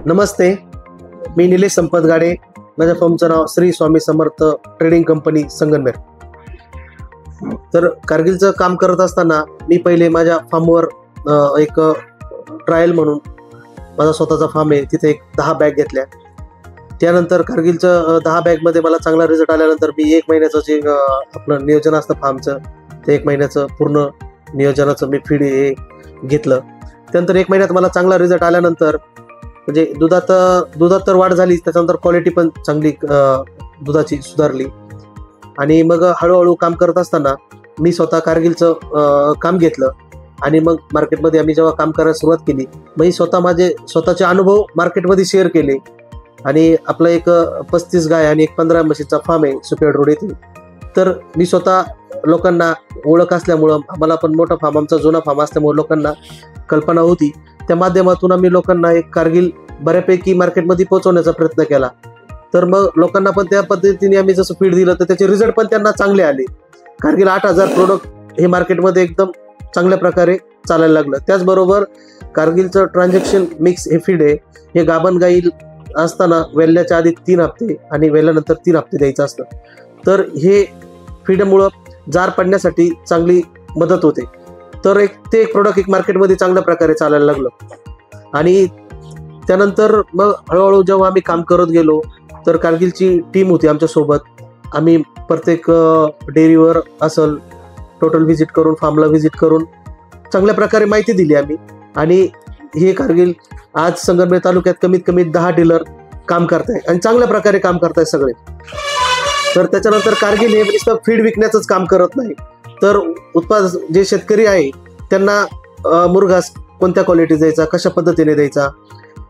नमस्ते, मी निलेश संपत गाडे. माझ्या फर्मचं नाव Shri Swami Samarth trading company Sangamner. तर कारगिलचं काम करत असताना मी पहिले माझ्या फार्मवर एक ट्रायल म्हणून माझा स्वतःचा फार्म आहे, तिथे एक 10 बॅग घेतल्या. त्यानंतर कारगिलचं 10 बॅगमध्ये मला चांगला रिझल्ट आल्यानंतर मी 1 महिन्याचं जे आपलं नियोजन असतं फार्मचं, ते 1 महिन्याचं पूर्ण नियोजनाचं मी फीड हे घेतलं. त्यानंतर 1 महिन्यात मला चांगला रिझल्ट आल्यानंतर म्हणजे दुधात तर वाढ झाली, त्याच्यानंतर क्वालिटी पण चांगली दुधाची सुधारली. आणि मग हळूहळू काम करत असताना मी स्वतः कारगिलचं काम घेतलं आणि मग मार्केटमध्ये आम्ही जेव्हा काम करायला सुरुवात केली, मग स्वतः माझे स्वतःचे अनुभव मार्केटमध्ये शेअर केले. आणि आपलं एक 35 गाय आणि एक 15 म्हशीचा फार्म आहे सुपेड रोड येथे. तर मी स्वतः लोकांना ओळख असल्यामुळं, आम्हाला पण मोठा फार्म, आमचा जुना फार्म असल्यामुळे लोकांना कल्पना होती. त्या माध्यमातून आम्ही लोकांना एक कारगिल बऱ्यापैकी मार्केटमध्ये पोहोचवण्याचा प्रयत्न केला. तर मग लोकांना पण त्या पद्धतीने आम्ही जसं फीड दिलं तर त्याचे रिझल्ट पण त्यांना चांगले आले. कारगिल 8000 प्रोडक्ट हे मार्केटमध्ये एकदम चांगल्या प्रकारे चालायला लागलं. त्याचबरोबर कारगिलचं ट्रान्झॅक्शन मिक्स हे फीड आहे, हे गाभण गाई असताना वेल्ल्याच्या आधी 3 हप्ते आणि वेल्यानंतर 3 हप्ते द्यायचं असतं. तर हे फीडमुळं जार पडण्यासाठी चांगली मदत होते. तर ते एक प्रोडक्ट एक मार्केटमध्ये चांगल्या प्रकारे चालायला लागलं. आणि त्यानंतर मग हळूहळू जेव्हा आम्ही काम करत गेलो तर कारगिलची टीम होती आमच्यासोबत. आम्ही प्रत्येक डेअरीवर असल टोटल व्हिजिट करून, फार्मला व्हिजिट करून चांगल्या प्रकारे माहिती दिली आम्ही. आणि हे कारगिल आज संगमनेर तालुक्यात कमीत कमी 10 डीलर काम करताय आणि चांगल्या प्रकारे काम करताय सगळे. तर त्याच्यानंतर कारगिल हे नुसतं फीड विकण्याचंच काम करत नाही, तर उत्पादक जे शेतकरी आहे त्यांना मुरघास कोणत्या क्वालिटी द्यायचा, कशा पद्धतीने द्यायचा.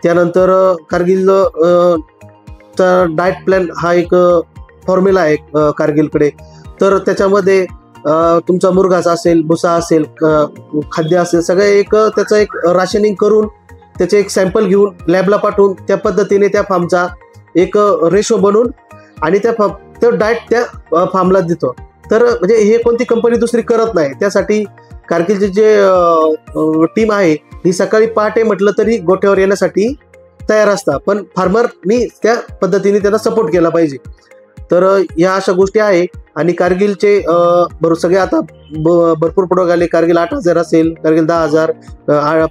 त्यानंतर कारगिल डाएट प्लॅन हा एक फॉर्म्युला आहे कारगिलकडे. तर त्याच्यामध्ये तुमचा मुरघास असेल, भुसा असेल, खाद्य असेल, सगळे एक त्याचं एक राशनिंग करून त्याचे एक सॅम्पल घेऊन लॅबला पाठवून त्या पद्धतीने त्या फार्मचा एक रेशो बनवून आणि तो डाएट त्या फार्मला देतो. तर म्हणजे हे कोणती कंपनी दुसरी करत नाही. त्यासाठी कारगिलची जे टीम आहे ही सकाळी पहाटे म्हटलं तरी गोठ्यावर येण्यासाठी तयार असतात, पण फार्मरनी त्या पद्धतीने त्यांना सपोर्ट केला पाहिजे. तर या अशा गोष्टी आहे. आणि कारगिलचे सगळे आता भरपूर प्रोडक्ट आले. कारगिल 8000 असेल, Cargill 10000,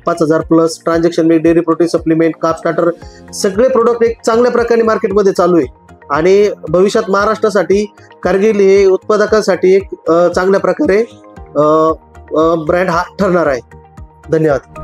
5000 plus transaction milk, dairy protein supplement, carb starter, सगळे प्रोडक्ट एक चांगल्या प्रकारे मार्केटमध्ये चालू आहे. आणि भविष्यात महाराष्ट्रासाठी कारगिल हे उत्पादकांसाठी एक चांगल्या प्रकारे ब्रँड हा ठरणार आहे. धन्यवाद.